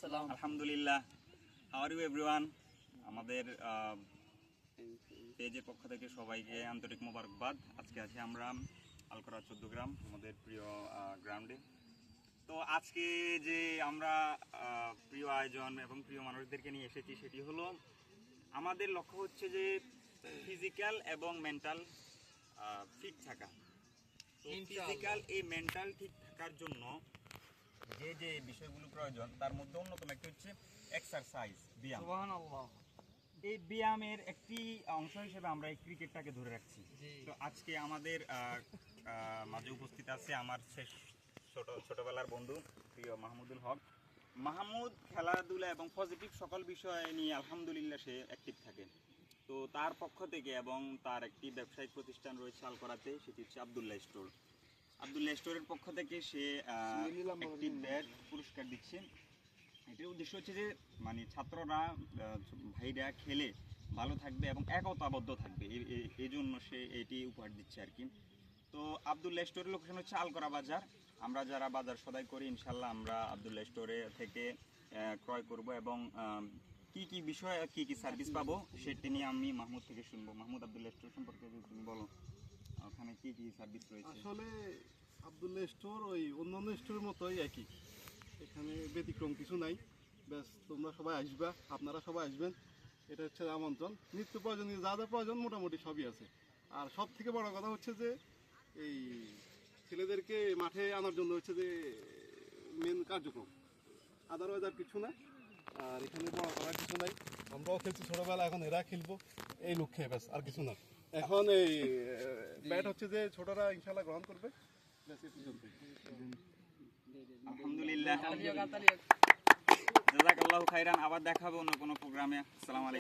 আলহামদুলিল্লাহ। How are you everyone? আমাদের পেজের পক্ষ থেকে সবাইকে আন্তরিক মোবারকবাদ। আজকে আছি আমরা আলকরা 14 গ্রাম, আমাদের প্রিয় গ্রাউন্ডে। তো আজকে যে আমরা প্রিয় আয়োজন এবং প্রিয় মানুষদেরকে নিয়ে এসেছি, সেটি হলো আমাদের লক্ষ্য হচ্ছে যে ফিজিক্যাল এবং মেন্টাল ফিট থাকা। তো ফিজিক্যাল এই মেন্টাল ঠিক থাকার জন্য যে যে বিষয়গুলো প্রয়োজন, তার মধ্যে অন্যতম একটি হচ্ছে এক্সারসাইজ, ব্যায়াম। সুবহানাল্লাহ। এই ব্যায়ামের একটি অংশ হিসেবে আমরা এই ক্রিকেটটাকে ধরে রাখছি। তো আজকে আমাদের মাঝে উপস্থিত আছে আমার ছোটবেলার বন্ধু প্রিয় মাহমুদুল হক। মাহমুদ খেলাধুলা এবং পজিটিভ সকল বিষয় নিয়ে আলহামদুলিল্লাহ সে অ্যাক্টিভ থাকে। তো তার পক্ষ থেকে এবং তার একটি ব্যবসায়িক প্রতিষ্ঠান রয়েছে আলকরাতে, সেটি হচ্ছে আবদুল্লাহ স্টোর। আবদুল্লাহ স্টোরের পক্ষ থেকে সে একটি ব্যাট পুরস্কার দিচ্ছে। এটার উদ্দেশ্য হচ্ছে যে মানে ছাত্ররা, ভাইরা খেলে ভালো থাকবে এবং একতাবদ্ধ থাকবে, এই জন্য সে এটি উপহার দিচ্ছে আর কি। তো আবদুল্লাহ স্টোরের লোকেশন হচ্ছে আলকরা বাজার। আমরা যারা বাজার সদাই করি ইনশাল্লাহ আমরা আবদুল্লাহ স্টোরে থেকে ক্রয় করব এবং কি কি বিষয়, কি কি সার্ভিস পাবো সেটি নিয়ে আমি মাহমুদ থেকে শুনবো। মাহমুদ, আবদুল্লাহ স্টোর সম্পর্কে তুমি বলো, ওখানে কি কি সার্ভিস রয়েছে? আসলে আবদুল্লাহ স্টোর ওই অন্যান্য স্টোরের মতোই একই, এখানে ব্যতিক্রম কিছু নাই। ব্যাস তোমরা সবাই আসবা, আপনারা সবাই আসবেন, এটা হচ্ছে আমন্ত্রণ। নিত্য প্রয়োজনীয় যা যা প্রয়োজন মোটামুটি সবই আছে। আর সব থেকে বড় কথা হচ্ছে যে এই ছেলেদেরকে মাঠে আনার জন্য হচ্ছে যে মেন কার্যক্রম, আদারওয়াইজ আর কিছু না। আর এখানে বড় করার কিছু নাই, আমরাও খেলছি ছোটোবেলা, এখন এরা খেলবো, এই লক্ষ্যে, ব্যাস আর কিছু না। এখন এই ব্যাট হচ্ছে যে ছোটরা ইনশাল্লাহ গ্রহণ করবে, ব্যাস এই পর্যন্তই। আলহামদুলিল্লাহ, জাযাকাল্লাহু খাইরান। আবার দেখা হবে অন্য কোনো প্রোগ্রামে। আসসালামু আলাইকুম।